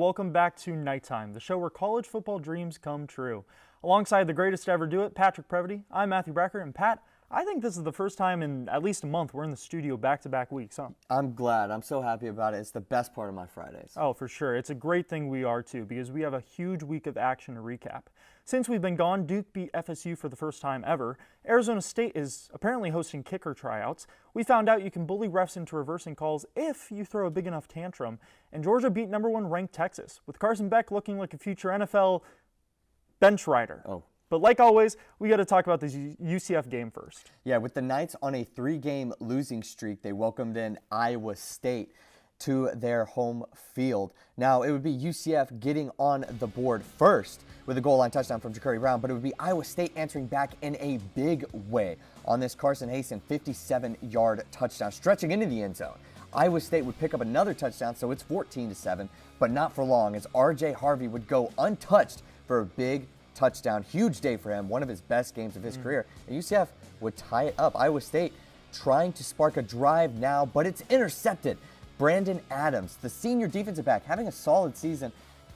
welcome back to Nighttime, the show where college football dreams come true. Alongside the greatest to ever do it, Patrick Previty, I'm Matthew Brecker, and Pat, I think this is the first time in at least a month we're in the studio back-to-back weeks, huh? I'm glad. I'm so happy about it. It's the best part of my Fridays. Oh, for sure. It's a great thing we are, too, because we have a huge week of action to recap. Since we've been gone, Duke beat FSU for the first time ever. Arizona State is apparently hosting kicker tryouts. We found out you can bully refs into reversing calls if you throw a big enough tantrum. And Georgia beat #1 ranked Texas, with Carson Beck looking like a future NFL bench rider. Oh. But like always, we got to talk about this UCF game first. Yeah, with the Knights on a 3-game losing streak, they welcomed in Iowa State to their home field. Now, it would be UCF getting on the board first with a goal line touchdown from Ja'Cory Brown, but it would be Iowa State answering back in a big way on this Carson Hasten 57-yard touchdown, stretching into the end zone. Iowa State would pick up another touchdown, so it's 14-7, but not for long, as R.J. Harvey would go untouched for a big touchdown. Huge day for him, one of his best games of his career. And UCF would tie it up. Iowa State trying to spark a drive now, but it's intercepted. Brandon Adams, the senior defensive back, having a solid season,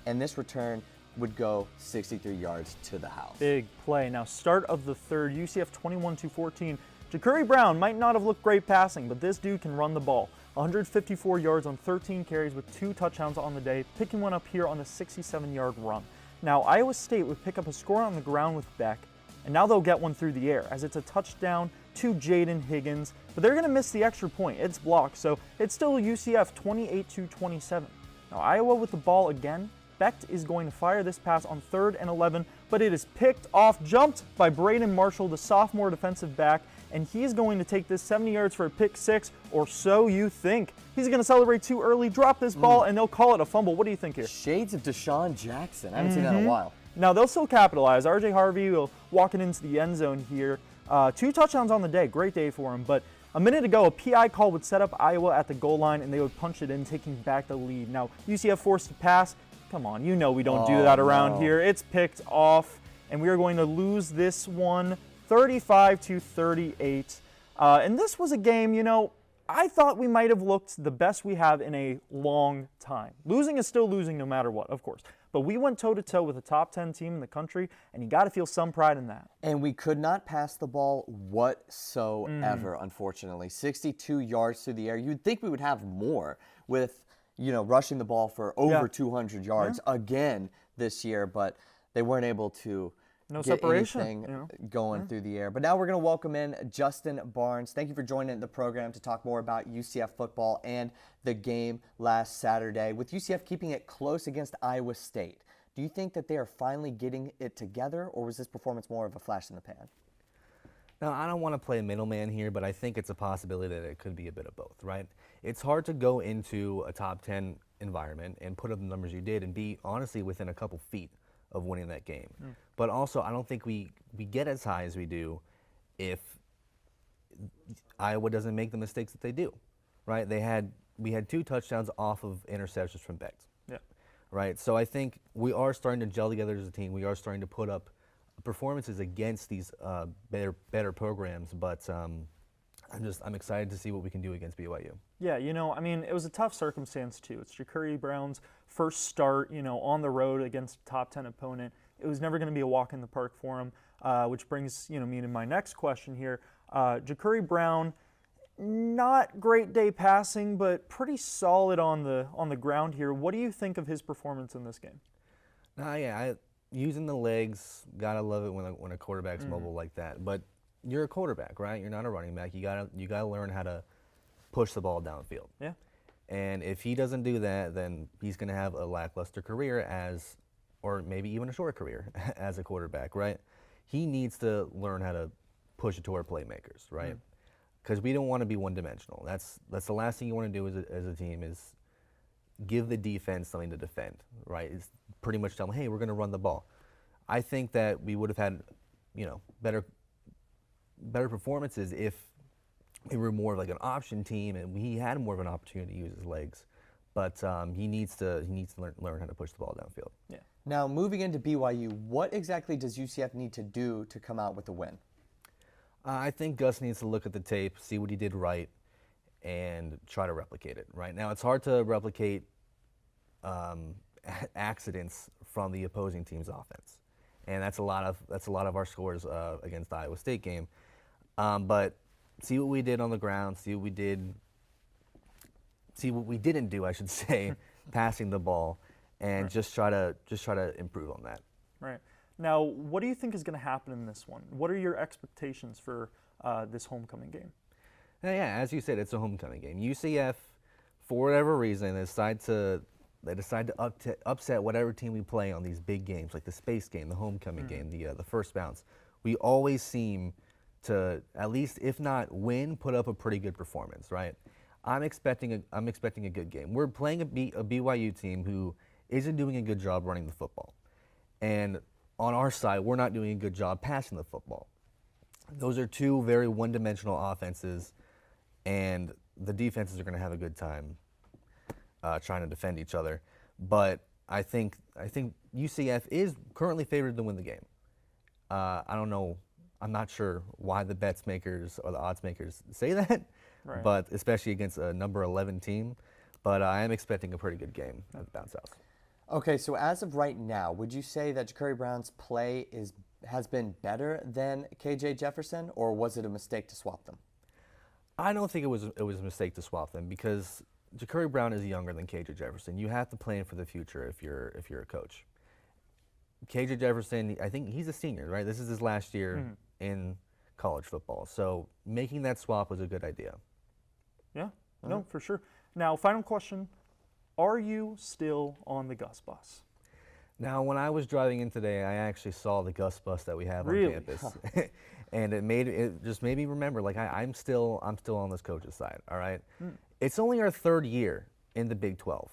and this return would go 63 yards to the house. Big play. Now, start of the third, UCF 21-14. Ja'Cory Brown might not have looked great passing, but this dude can run the ball. 154 yards on 13 carries with 2 touchdowns on the day, picking one up here on a 67-yard run. Now, Iowa State would pick up a score on the ground with Beck, and now they'll get one through the air, as it's a touchdown to Jaden Higgins, but they're going to miss the extra point. It's blocked, so it's still UCF 28-27. Now, Iowa with the ball again. Beck is going to fire this pass on 3rd and 11, but it is picked off, jumped by Braden Marshall, the sophomore defensive back, and he's going to take this 70 yards for a pick 6, or so you think. He's going to celebrate too early, drop this ball, and they'll call it a fumble. What do you think here? Shades of Deshaun Jackson. I haven't seen that in a while. Now, they'll still capitalize. R.J. Harvey will walk it into the end zone here. 2 touchdowns on the day. Great day for him. But a minute ago, a PI call would set up Iowa at the goal line, and they would punch it in, taking back the lead. Now, UCF forced to pass. Come on, you know we don't do that around here. It's picked off, and we are going to lose this one 35-38. And this was a game, you know, I thought we might have looked the best we have in a long time. Losing is still losing no matter what, of course. But we went toe-to-toe with a top 10 team in the country, and you got to feel some pride in that. And we could not pass the ball whatsoever, unfortunately. 62 yards through the air. You'd think we would have more with, you know, rushing the ball for over 200 yards again this year, but they weren't able to get anything going through the air. But now we're going to welcome in Justin Barnes. Thank you for joining the program to talk more about UCF football and the game last Saturday. With UCF keeping it close against Iowa State, do you think that they are finally getting it together, or was this performance more of a flash in the pan? Now, I don't want to play middleman here, but I think it's a possibility that it could be a bit of both, right? It's hard to go into a top 10 environment and put up the numbers you did and be honestly within a couple feet of winning that game. But also, I don't think we get as high as we do if Iowa doesn't make the mistakes that they do, right? We had 2 touchdowns off of interceptions from Beck, right? So I think we are starting to gel together as a team. We are starting to put up performances against these better programs, but I'm excited to see what we can do against BYU. Yeah, you know, I mean, it was a tough circumstance too. It's Ja'Cory Brown's first start, you know, on the road against a top 10 opponent. It was never going to be a walk in the park for him, which brings, you know, me to my next question here. Ja'Cory Brown, not great day passing, but pretty solid on the ground here. What do you think of his performance in this game? Using the legs, gotta love it when a quarterback's mobile like that. But you're a quarterback, right? You're not a running back. You gotta learn how to push the ball downfield. Yeah. And if he doesn't do that, then he's gonna have a lackluster career or maybe even a short career as a quarterback, right? He needs to learn how to push it to our playmakers, right? Because we don't want to be one-dimensional. That's the last thing you want to do as a team is give the defense something to defend, right? It's pretty much tell them, hey, we're going to run the ball. I think that we would have had, you know, better performances if we were more of like an option team and he had more of an opportunity to use his legs. But he needs to learn how to push the ball downfield. Yeah. Now, moving into BYU, what exactly does UCF need to do to come out with a win? I think Gus needs to look at the tape, see what he did right, and try to replicate it. Right now, it's hard to replicate accidents from the opposing team's offense, and that's a lot of our scores against the Iowa State game. But see what we did on the ground. See what we didn't do, I should say, passing the ball, and just try to improve on that. Right. Now, what do you think is going to happen in this one? What are your expectations for this homecoming game? Yeah, as you said, it's a homecoming game. UCF, for whatever reason, they decide to upset whatever team we play on these big games, like the space game, the homecoming game, the first bounce. We always seem to, at least if not win, put up a pretty good performance, right? I'm expecting a good game. We're playing a BYU team who isn't doing a good job running the football, and on our side, we're not doing a good job passing the football. Those are two very one-dimensional offenses, and the defenses are going to have a good time trying to defend each other. But I think UCF is currently favored to win the game. I don't know. I'm not sure why the bets makers or the odds makers say that, right, but especially against a number 11 team. But I am expecting a pretty good game at the Bounce House. Okay, so as of right now, would you say that Ja'Curry Brown's play has been better than KJ Jefferson, or was it a mistake to swap them? I don't think it was a mistake to swap them, because Ja'Curry Brown is younger than KJ Jefferson. You have to plan for the future if you're a coach. KJ Jefferson, I think he's a senior, right? This is his last year in college football, so making that swap was a good idea. Yeah, no, for sure. Now, final question. Are you still on the Gus bus? Now, when I was driving in today, I actually saw the Gus bus that we have on campus, and it just made me remember, like, I'm still on this coach's side. All right, it's only our third year in the Big 12.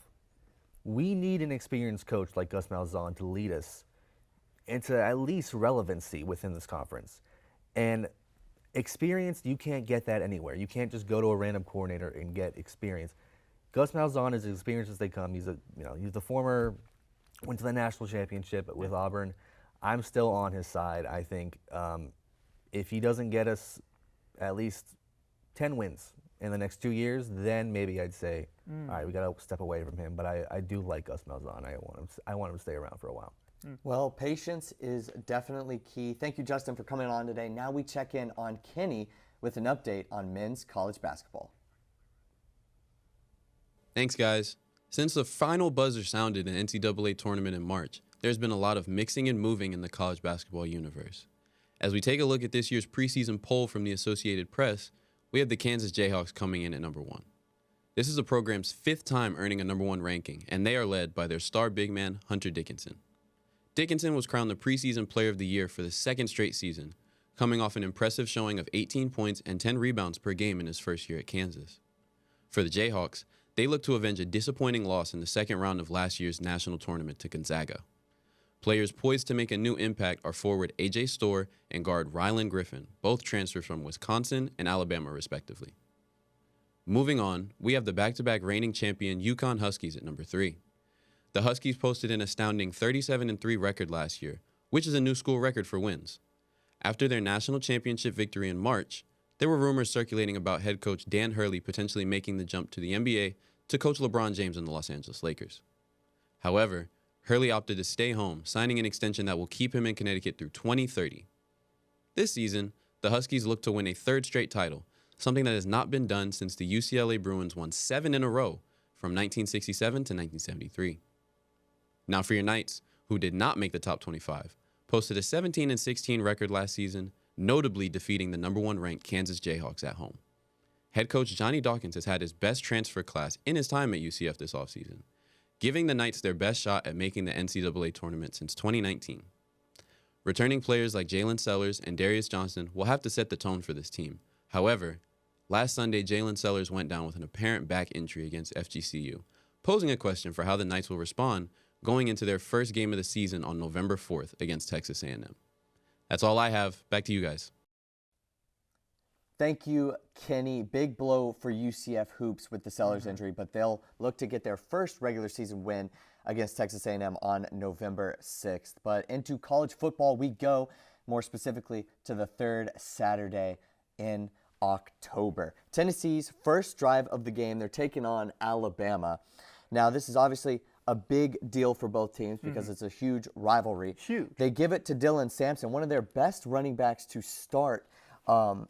We need an experienced coach like Gus Malzahn to lead us into at least relevancy within this conference. And experience, you can't get that anywhere. You can't just go to a random coordinator and get experience. Gus Malzahn is as experienced as they come. He's the former, went to the national championship with Auburn. I'm still on his side. I think if he doesn't get us at least 10 wins in the next 2 years, then maybe I'd say, all right, we got to step away from him. But I do like Gus Malzahn. I want him to stay around for a while. Well, patience is definitely key. Thank you, Justin, for coming on today. Now we check in on Kenny with an update on men's college basketball. Thanks, guys. Since the final buzzer sounded in the NCAA tournament in March, there's been a lot of mixing and moving in the college basketball universe. As we take a look at this year's preseason poll from the Associated Press, we have the Kansas Jayhawks coming in at number 1. This is the program's 5th time earning a number 1 ranking, and they are led by their star big man, Hunter Dickinson. Dickinson was crowned the preseason player of the year for the 2nd straight season, coming off an impressive showing of 18 points and 10 rebounds per game in his first year at Kansas. For the Jayhawks, they look to avenge a disappointing loss in the 2nd round of last year's national tournament to Gonzaga. Players poised to make a new impact are forward A.J. Storr and guard Rylan Griffin, both transferred from Wisconsin and Alabama respectively. Moving on, we have the back-to-back reigning champion UConn Huskies at number 3. The Huskies posted an astounding 37-3 record last year, which is a new school record for wins. After their national championship victory in March, there were rumors circulating about head coach Dan Hurley potentially making the jump to the NBA to coach LeBron James and the Los Angeles Lakers. However, Hurley opted to stay home, signing an extension that will keep him in Connecticut through 2030. This season, the Huskies look to win a 3rd straight title, something that has not been done since the UCLA Bruins won 7 in a row from 1967 to 1973. Now for your Knights, who did not make the top 25, posted a 17-16 record last season, notably defeating the number 1 ranked Kansas Jayhawks at home. Head coach Johnny Dawkins has had his best transfer class in his time at UCF this offseason, giving the Knights their best shot at making the NCAA tournament since 2019. Returning players like Jalen Sellers and Darius Johnson will have to set the tone for this team. However, last Sunday, Jalen Sellers went down with an apparent back injury against FGCU, posing a question for how the Knights will respond going into their first game of the season on November 4th against Texas A&M. That's all I have. Back to you guys. Thank you, Kenny. Big blow for UCF hoops with the Sellers injury, but they'll look to get their first regular season win against Texas A&M on November 6th. But into college football we go, more specifically to the 3rd Saturday in October. Tennessee's first drive of the game, they're taking on Alabama. Now, this is obviously a big deal for both teams because it's a huge rivalry. Huge. They give it to Deleon Sampson, one of their best running backs to start, in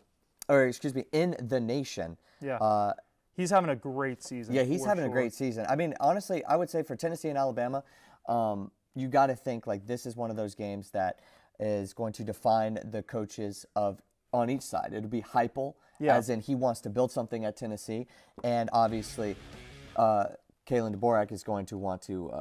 the nation. Yeah. He's having a great season. Yeah, he's having a great season. I mean, honestly, I would say for Tennessee and Alabama, you got to think like this is one of those games that is going to define the coaches on each side. It'll be Heupel, as in he wants to build something at Tennessee, and obviously Kalen DeBorak is going to want to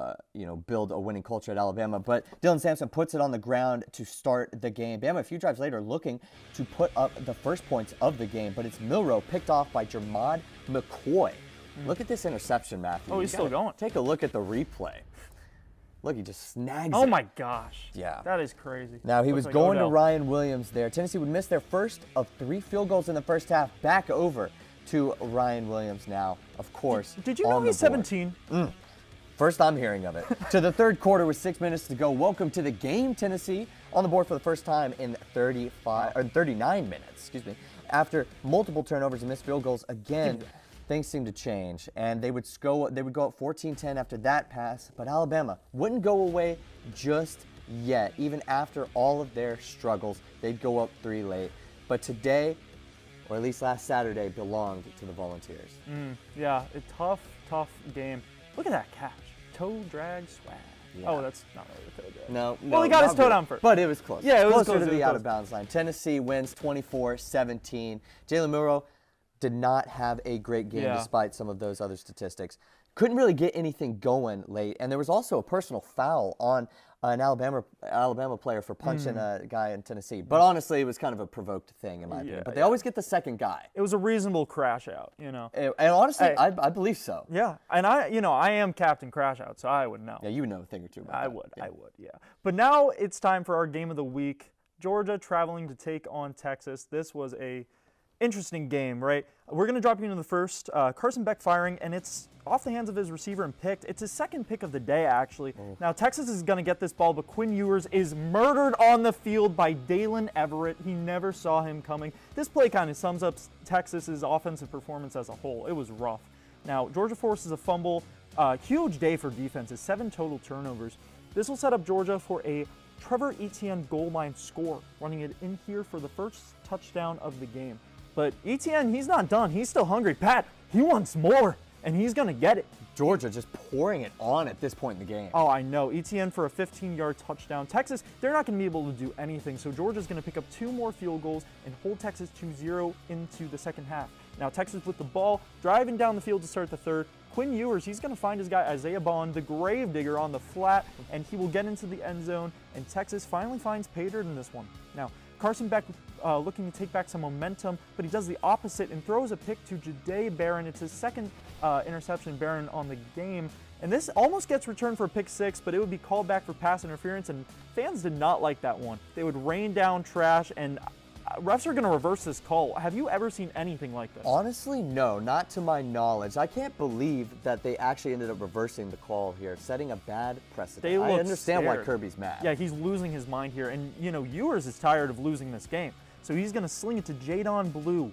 build a winning culture at Alabama. But Deleon Sampson puts it on the ground to start the game. Bama a few drives later looking to put up the first points of the game, but it's Milroe picked off by Jermod McCoy. Look at this interception, Matthew. Oh, he's still going. Take a look at the replay. Look, he just snags it. Oh, my gosh. Yeah. That is crazy. Now, he Looks was like going to Odell. Ryan Williams there. Tennessee would miss their first of 3 field goals in the first half. Back over to Ryan Williams now, of course. Did you know on he's the board. 17? First I'm hearing of it. To the third quarter with 6 minutes to go. Welcome to the game, Tennessee, on the board for the first time in 39 minutes, After multiple turnovers and missed field goals, again, things seemed to change, and they would go up 14-10 after that pass, but Alabama wouldn't go away just yet. Even after all of their struggles, they'd go up 3 late. But today, or at least last Saturday, belonged to the Volunteers. Yeah, a tough game. Look at that catch. Toe drag swag. Yeah. Oh, that's not really the toe drag. No, Well, he got his not toe really. down first. But it was close. Yeah, it was closer close, to it was the close. out-of-bounds line. Tennessee wins 24-17. Jalen Milroe did not have a great game despite some of those other statistics. Couldn't really get anything going late, and there was also a personal foul on an Alabama player for punching a guy in Tennessee. But honestly, it was kind of a provoked thing in my opinion. But they always get the second guy. It was a reasonable crash out, And honestly, Hey. I believe so. Yeah, and I am Captain Crash Out, so I would know. Yeah, you would know a thing or two about that. I would, yeah. But now it's time for our game of the week. Georgia traveling to take on Texas. This was a interesting game, right? We're going to drop you into the first. Carson Beck firing, and it's off the hands of his receiver and picked. It's his second pick of the day, actually. Now, Texas is going to get this ball, but Quinn Ewers is murdered on the field by Dalen Everett. He never saw him coming. This play kind of sums up Texas's offensive performance as a whole. It was rough. Now, Georgia forces a fumble. Huge day for defenses, 7 total turnovers. This will set up Georgia for a Trevor Etienne goal line score, running it in here for the first touchdown of the game. But Etienne, he's not done. He's still hungry. Pat, he wants more, and he's going to get it. Georgia just pouring it on at this point in the game. Oh, I know. Etienne for a 15-yard touchdown. Texas, they're not going to be able to do anything, so Georgia's going to pick up 2 more field goals and hold Texas 2-0 into the second half. Now, Texas with the ball, driving down the field to start the third. Quinn Ewers, he's going to find his guy Isaiah Bond, the gravedigger, on the flat, and he will get into the end zone, and Texas finally finds pay dirt in this one. Now, Carson Beck looking to take back some momentum, but he does the opposite and throws a pick to Jahdae Barron. It's his second interception, Barron, on the game. And this almost gets returned for a pick 6, but it would be called back for pass interference, and fans did not like that one. They would rain down trash, and refs are going to reverse this call. Have you ever seen anything like this? Honestly, no, not to my knowledge. I can't believe that they actually ended up reversing the call here, setting a bad precedent. I understand why Kirby's mad. Yeah, he's losing his mind here, and Ewers is tired of losing this game. So he's going to sling it to Jadon Blue,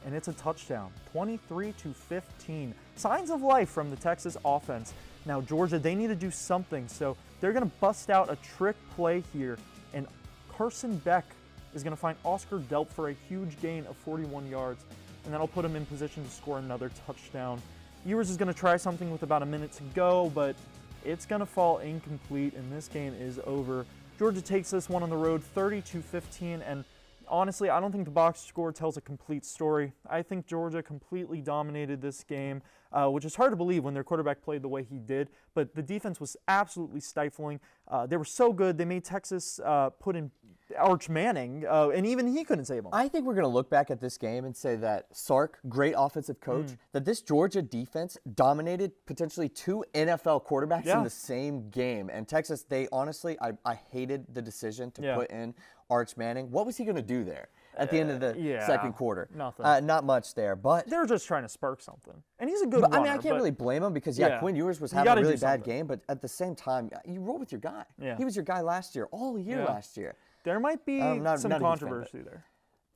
and it's a touchdown, 23-15. Signs of life from the Texas offense. Now, Georgia, they need to do something, so they're going to bust out a trick play here, and Carson Beck is going to find Oscar Delp for a huge gain of 41 yards, and that'll put him in position to score another touchdown. Ewers is going to try something with about a minute to go, but it's going to fall incomplete, and this game is over. Georgia takes this one on the road, 32-15, and honestly, I don't think the box score tells a complete story. I think Georgia completely dominated this game, which is hard to believe when their quarterback played the way he did, but the defense was absolutely stifling. They were so good, they made Texas put in Arch Manning, and even he couldn't save them. I think we're going to look back at this game and say that Sark, great offensive coach, that this Georgia defense dominated potentially 2 NFL quarterbacks in the same game. And Texas, they honestly, I hated the decision to put in Arch Manning. What was he going to do there at the end of the second quarter? Nothing. Not much there, but they're just trying to spark something. And he's a good runner. I mean, I can't really blame him because, Quinn Ewers was having a really bad game, but at the same time, you roll with your guy. Yeah. He was your guy last year, all year last year. There might be not some a huge fan, controversy there.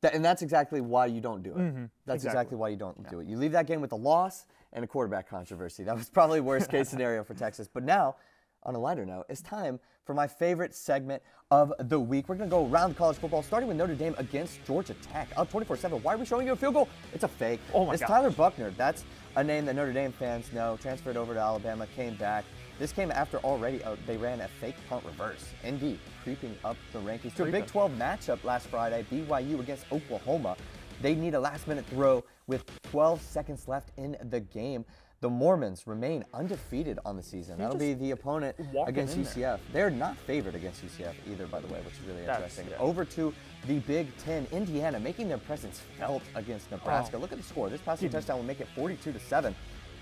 And that's exactly why you don't do it. That's Exactly. exactly why you don't do it. You leave that game with a loss and a quarterback controversy. That was probably worst case scenario for Texas. But now, on a lighter note, it's time for my favorite segment of the week. We're going to go around college football, starting with Notre Dame against Georgia Tech. Up 24-7. Why are we showing you a field goal? It's a fake. Oh my it's God. Tyler Buckner. That's a name that Notre Dame fans know. Transferred over to Alabama, came back. This came after already they ran a fake punt reverse. Indeed, creeping up the rankings to a Big 12 matchup last Friday, BYU against Oklahoma. They need a last-minute throw with 12 seconds left in the game. The Mormons remain undefeated on the season. That'll be the opponent against UCF. They're not favored against UCF either, by the way, which is really interesting. Yeah. Over to the Big Ten, Indiana making their presence felt against Nebraska. Look at the score. This passing touchdown will make it 42-7.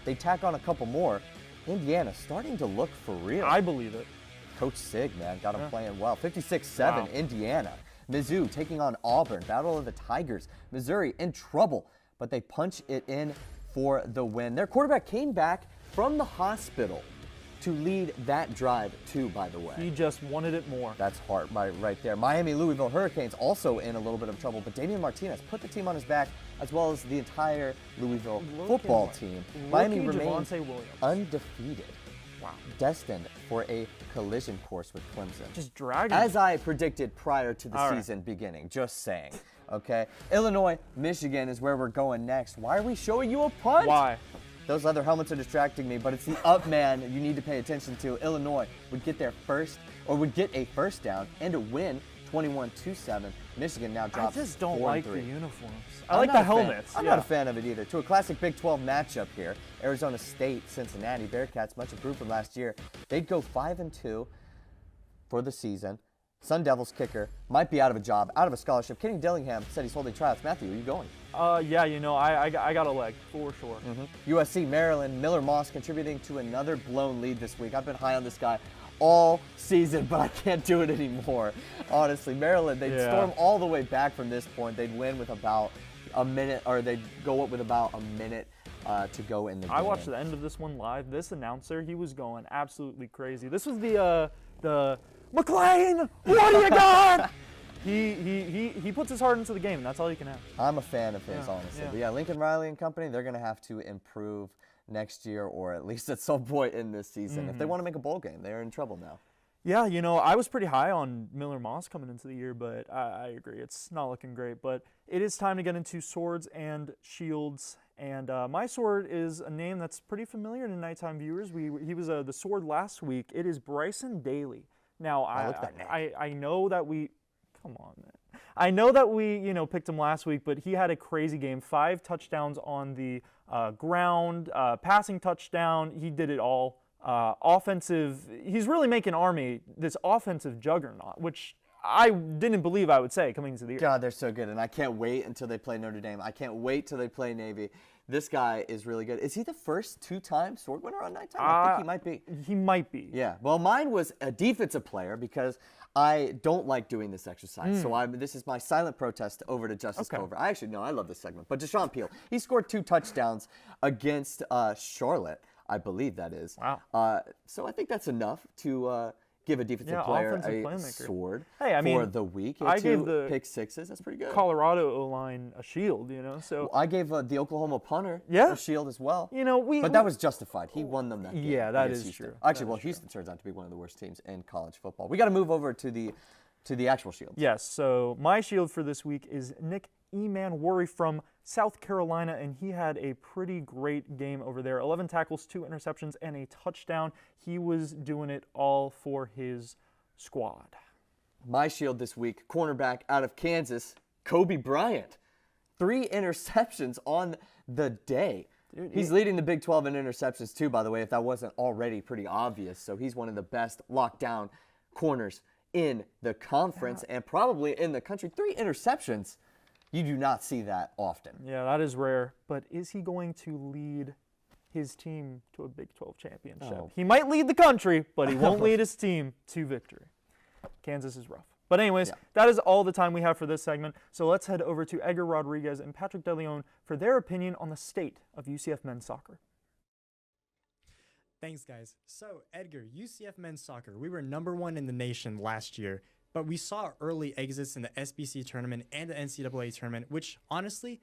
They tack on a couple more. Indiana starting to look for real. I believe it. Coach Sig, man, got him playing well. 56-7, Wow. Indiana. Mizzou taking on Auburn. Battle of the Tigers. Missouri in trouble, but they punch it in for the win. Their quarterback came back from the hospital to lead that drive too, by the way. He just wanted it more. That's hard right there. Miami Louisville Hurricanes also in a little bit of trouble, but Damian Martinez put the team on his back as well as the entire Louisville football team. Miami remains undefeated. Wow. Destined for a collision course with Clemson. Just dragging. As I predicted prior to the season beginning, just saying. Okay. Illinois, Michigan is where we're going next. Why are we showing you a punt? Why? Those other helmets are distracting me, but it's the up man you need to pay attention to. Illinois would get a first down and a win 21-7. Michigan now drops 4-3. I just don't like the uniforms. I I'm like not the a fan. helmets. I'm not a fan of it either. To a classic Big 12 matchup here, Arizona State, Cincinnati Bearcats, much improved from last year. They'd go 5-2 for the season. Sun Devils kicker might be out of a job, out of a scholarship. Kenny Dillingham said he's holding tryouts. Matthew, are you going? Yeah, you know, I got a leg for sure. USC, Maryland, Miller Moss contributing to another blown lead this week. I've been high on this guy all season, but I can't do it anymore. Honestly, Maryland, they'd storm all the way back from this point. They'd win with about a minute, or they'd go up with about a minute to go in the game. I watched the end of this one live. This announcer, he was going absolutely crazy. This was the McLean, what do you got? He puts his heart into the game, and that's all you can ask. I'm a fan of his, honestly. Yeah. But yeah, Lincoln Riley and company, they're going to have to improve next year, or at least at some point in this season. If they want to make a bowl game, they're in trouble now. Yeah, you know, I was pretty high on Miller Moss coming into the year, but I agree. It's not looking great. But it is time to get into swords and shields. And my sword is a name that's pretty familiar to nighttime viewers. He was the sword last week. It is Bryson Daly. Now, I know that we – come on, man. I know that we, picked him last week, but he had a crazy game. 5 touchdowns on the ground, passing touchdown. He did it all. Offensive – he's really making Army this offensive juggernaut, which I didn't believe I would say coming into the year. God, they're so good, and I can't wait until they play Notre Dame. I can't wait till they play Navy. This guy is really good. Is he the first 2-time sword winner on nighttime? I think he might be. He might be. Yeah. Well, mine was a defensive player because I don't like doing this exercise. So this is my silent protest over to Justice Covert. I actually, no, I love this segment. But Deshaun Peele, he scored 2 touchdowns against Charlotte, I believe that is. Wow. So I think that's enough to give a defensive player a sword for the week. I gave the pick sixes. That's pretty good. Colorado O-line a shield, So I gave the Oklahoma punter a shield as well. But that was justified. He won them that game. Yeah, that is Houston. true. Actually, Houston turns out to be one of the worst teams in college football. We got to move over to the actual shield. Yes. So my shield for this week is Nick Eman from South Carolina, and he had a pretty great game over there. 11 tackles, 2 interceptions, and a touchdown. He was doing it all for his squad. My shield this week, cornerback out of Kansas, Kobe Bryant. 3 interceptions on the day. Dude, he's leading the Big 12 in interceptions too, by the way, if that wasn't already pretty obvious. So he's one of the best lockdown corners in the conference and probably in the country. 3 interceptions. You do not see that often. Yeah, that is rare. But is he going to lead his team to a Big 12 championship? Oh. He might lead the country, but he won't lead his team to victory. Kansas is rough. But anyways, that is all the time we have for this segment. So let's head over to Edgar Rodriguez and Patrick Deleon for their opinion on the state of UCF men's soccer. Thanks, guys. So, Edgar, UCF men's soccer, we were #1 in the nation last year. But we saw early exits in the SBC tournament and the NCAA tournament, which honestly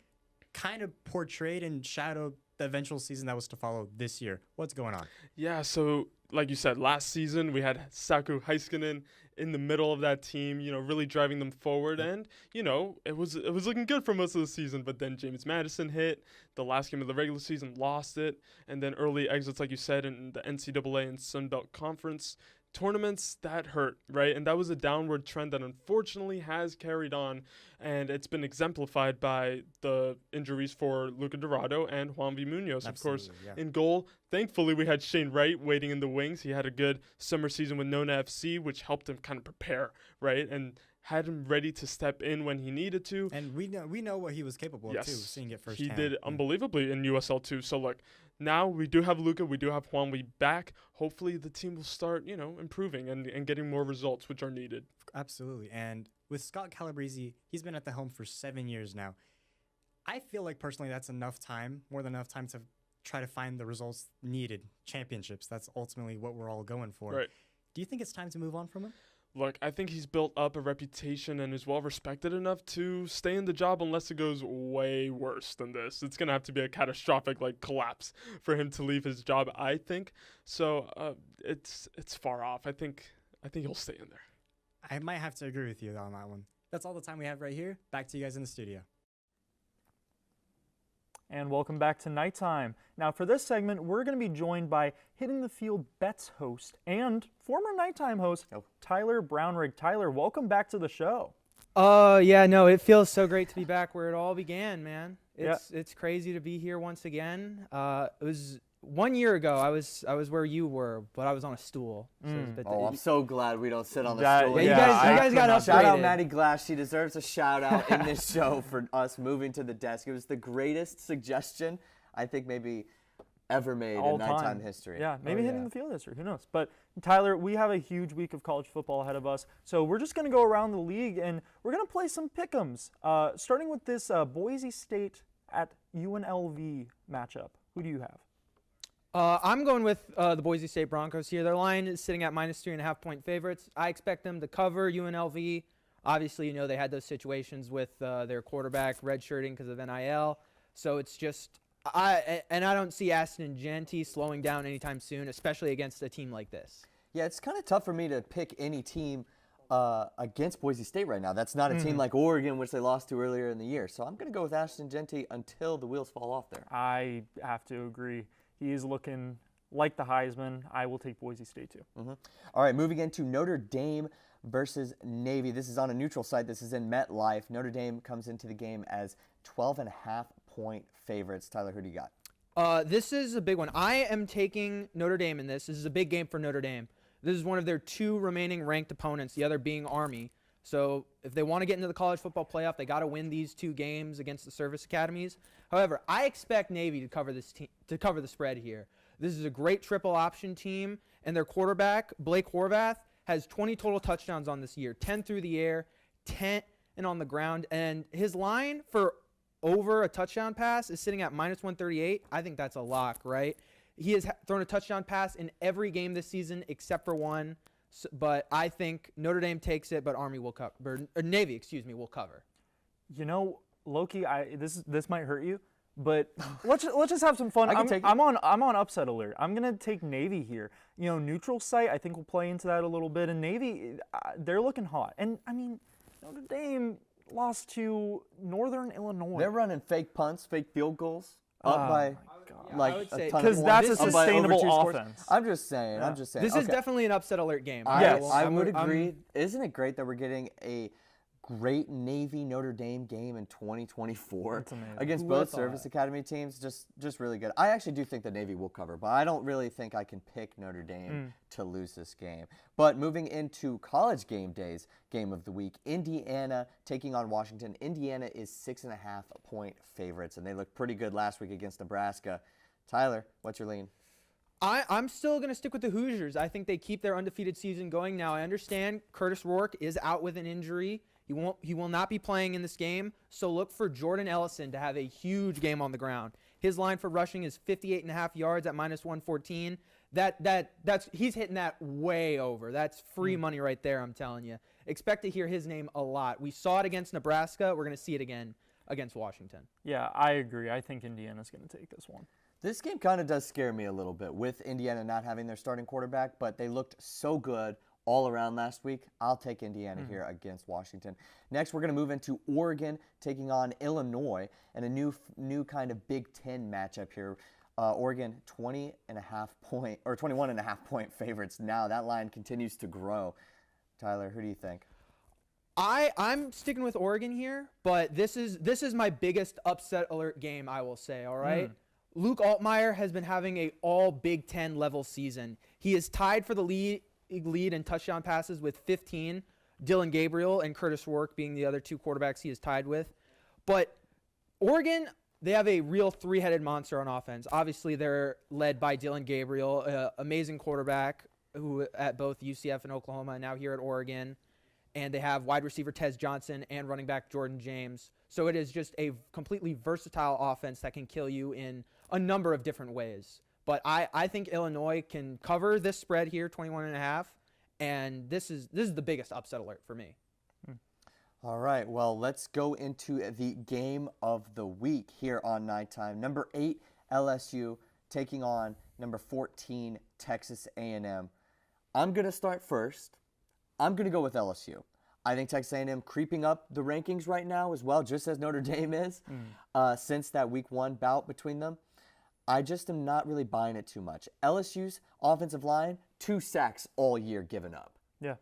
kind of portrayed and shadowed the eventual season that was to follow this year. What's going on? Yeah, so like you said, last season we had Saku Heiskanen in the middle of that team, really driving them forward. And, it was looking good for most of the season. But then James Madison hit the last game of the regular season, lost it. And then early exits, like you said, in the NCAA and Sun Belt Conference tournaments, that hurt, right? And that was a downward trend that unfortunately has carried on, and it's been exemplified by the injuries for Luca Dorado and Juan V. Munoz, of course, in goal. Thankfully, we had Shane Wright waiting in the wings. He had a good summer season with Nona FC, which helped him kind of prepare, right? And had him ready to step in when he needed to. And we know what he was capable of, too, seeing it firsthand. He did unbelievably in USL, too. So, look, now we do have Luca, we do have Juan Lee back. Hopefully the team will start, improving and getting more results, which are needed. Absolutely. And with Scott Calabrese, he's been at the helm for 7 years now. I feel like personally that's enough time, more than enough time to try to find the results needed. Championships, that's ultimately what we're all going for. Right. Do you think it's time to move on from him? Look, I think he's built up a reputation and is well respected enough to stay in the job unless it goes way worse than this. It's going to have to be a catastrophic collapse for him to leave his job, I think. So it's far off. I think he'll stay in there. I might have to agree with you on that one. That's all the time we have right here. Back to you guys in the studio. And welcome back to Nighttime. Now for this segment, we're going to be joined by Hitting the Field Bets host and former Nighttime host, Tyler Brownrigg. Tyler, welcome back to the show. Yeah, no, it feels so great to be back where it all began, man. It's crazy to be here once again. It was 1 year ago. I was where you were, but I was on a stool. So it was a bit I'm so glad we don't sit on the stool. Yeah, you guys got upgraded. Shout out Maddie Glass. She deserves a shout out in this show for us moving to the desk. It was the greatest suggestion I think maybe ever made in Nighttime history. Yeah, maybe Hitting the Field history. Who knows? But Tyler, we have a huge week of college football ahead of us. So we're just going to go around the league and we're going to play some pick'ems. Starting with this Boise State at UNLV matchup. Who do you have? I'm going with the Boise State Broncos here. Their line is sitting at -3.5 point favorites. I expect them to cover UNLV. Obviously, they had those situations with their quarterback redshirting because of NIL. So it's just I don't see Aston Genty slowing down anytime soon, especially against a team like this. Yeah, it's kind of tough for me to pick any team against Boise State right now. That's not a team like Oregon, which they lost to earlier in the year. So I'm going to go with Ashton Genty until the wheels fall off there. I have to agree. He is looking like the Heisman. I will take Boise State too. All right, moving into Notre Dame versus Navy. This is on a neutral site. This is in MetLife. Notre Dame comes into the game as 12.5 point favorites. Tyler, who do you got? This is a big one. I am taking Notre Dame in this. This is a big game for Notre Dame. This is one of their two remaining ranked opponents, the other being Army. So if they want to get into the college football playoff, they got to win these two games against the service academies. However, I expect Navy to cover the spread here. This is a great triple option team, and their quarterback, Blake Horvath, has 20 total touchdowns on this year, 10 through the air, 10 and on the ground. And his line for over a touchdown pass is sitting at -138. I think that's a lock, right? He has thrown a touchdown pass in every game this season except for one. So, but I think Notre Dame takes it, but Army will cover. Or Navy, will cover. Loki, this might hurt you, but let's just have some fun. I'm on upset alert. I'm gonna take Navy here. Neutral site. I think we'll play into that a little bit. And Navy, they're looking hot. And I mean, Notre Dame lost to Northern Illinois. They're running fake punts, fake field goals up by a ton because that's a sustainable offense. I'm just saying. This is definitely an upset alert game. I would agree. Isn't it great that we're getting a great Navy Notre Dame game in 2024 against both service academy teams? Just really good. I actually do think the Navy will cover, but I don't really think I can pick Notre Dame to lose this game. But moving into college game days, game of the week, Indiana taking on Washington. Indiana is 6.5 point favorites, and they looked pretty good last week against Nebraska. Tyler, what's your lean? I'm still going to stick with the Hoosiers. I think they keep their undefeated season going. Now, I understand Curtis Rourke is out with an injury. He will not be playing in this game, so look for Jordan Ellison to have a huge game on the ground. His line for rushing is 58.5 yards at -114. He's hitting that way over. That's free money right there, I'm telling you. expect to hear his name a lot. We saw it against Nebraska. We're going to see it again against Washington. Yeah, I agree. I think Indiana's going to take this one. This game kind of does scare me a little bit with Indiana not having their starting quarterback, but they looked so good all around last week. I'll take Indiana here against Washington. Next, we're going to move into Oregon taking on Illinois and a new kind of Big Ten matchup here. Oregon 21.5 point favorites now. That line continues to grow. Tyler, who do you think? I'm sticking with Oregon here, but this is my biggest upset alert game, I will say, all right? Luke Altmaier has been having a all Big Ten level season. He is tied for the lead in touchdown passes with 15, Dylan Gabriel and Curtis Rourke being the other two quarterbacks he is tied with. But Oregon, they have a real three-headed monster on offense. Obviously, they're led by Dylan Gabriel, amazing quarterback who at both UCF and Oklahoma, and now here at Oregon. And they have wide receiver Tez Johnson and running back Jordan James. So it is just a completely versatile offense that can kill you in a number of different ways. But I think Illinois can cover this spread here, 21.5, and this is the biggest upset alert for me. All right, well, let's go into the game of the week here on Nighttime. Number 8, LSU taking on number 14, Texas A&M. I'm going to start first. I'm going to go with LSU. I think Texas A&M creeping up the rankings right now as well, just as Notre Dame is, since that Week 1 bout between them. I just am not really buying it too much. LSU's offensive line, 2 sacks all year given up. Yeah.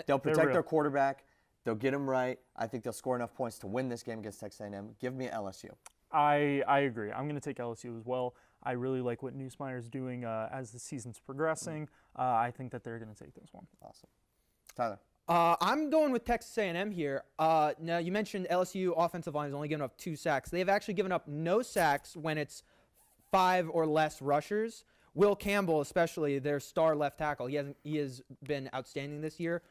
They'll protect their quarterback. They'll get him right. I think they'll score enough points to win this game against Texas A&M. Give me LSU. I agree. I'm going to take LSU as well. I really like what Nussmeier's doing as the season's progressing. I think that they're going to take this one. Awesome. Tyler. I'm going with Texas A&M here. Now, you mentioned LSU offensive line has only given up 2 sacks. They've actually given up no sacks when it's 5 or less rushers. Will Campbell, especially their star left tackle, he has been outstanding this year.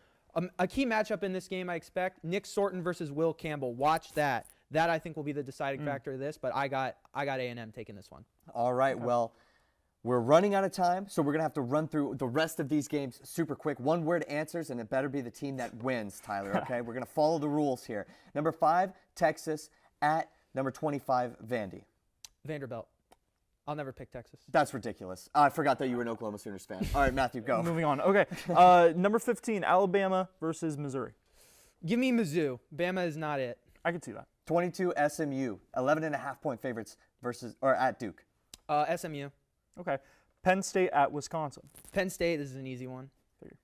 A key matchup in this game, I expect, Nick Sorton versus Will Campbell. Watch that. That, I think, will be the deciding factor of this, but I got A&M taking this one. All right, well, we're running out of time, so we're going to have to run through the rest of these games super quick. One-word answers, and it better be the team that wins, Tyler, okay? We're going to follow the rules here. Number 5, Texas, at number 25, Vandy. Vanderbilt. I'll never pick Texas. That's ridiculous. I forgot that you were an Oklahoma Sooners fan. All right, Matthew, go. Moving on. Okay. Number 15, Alabama versus Missouri. Give me Mizzou. Bama is not it. I could see that. 22, SMU, 11.5-point favorites at Duke. SMU. Okay. Penn State at Wisconsin. Penn State is an easy one.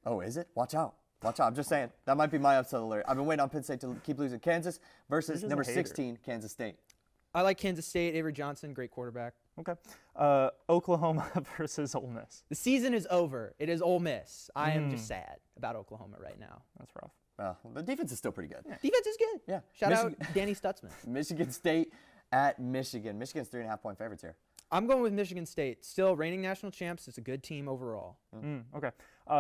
Oh, is it? Watch out. Watch out. I'm just saying. That might be my upset alert. I've been waiting on Penn State to keep losing. Kansas versus number 16, Kansas State. I like Kansas State. Avery Johnson, great quarterback. Okay. Oklahoma versus Ole Miss. The season is over. It is Ole Miss. I am just sad about Oklahoma right now. That's rough. Well, the defense is still pretty good. Yeah. Defense is good. Yeah. Shout out Danny Stutzman. Michigan State at Michigan. Michigan's 3.5-point favorites here. I'm going with Michigan State. Still reigning national champs. It's a good team overall. Okay.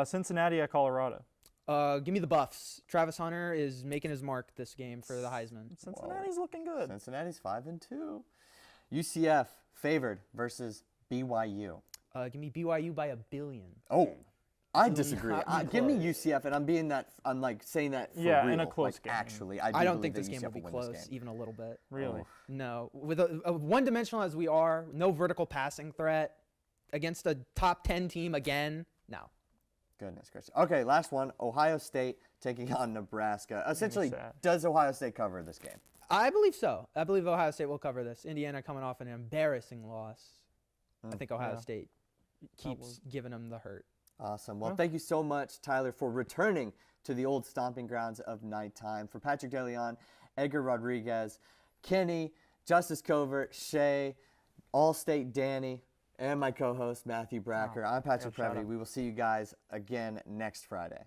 Cincinnati at Colorado. Give me the Buffs. Travis Hunter is making his mark this game for the Heisman. Cincinnati's looking good. Cincinnati's 5-2. UCF favored versus BYU. Give me BYU by 1 billion. Oh, I disagree. Give me UCF, and I'm like saying that for real. in a close game. Actually, I don't think this game will be close, even a little bit. Really? No. With a one-dimensional as we are, no vertical passing threat against a top 10 team again. No. Goodness gracious. Okay, last one. Ohio State taking on Nebraska. Essentially, does Ohio State cover this game? I believe so. I believe Ohio State will cover this. Indiana coming off an embarrassing loss. I think Ohio State keeps giving them the hurt. Awesome. Well, thank you so much, Tyler, for returning to the old stomping grounds of Nighttime. For Patrick Deleon, Edgar Rodriguez, Kenny, Justice Covert, Shay, All-State Danny, and my co-host, Matthew Brecker. I'm Patrick Previty. We will see you guys again next Friday.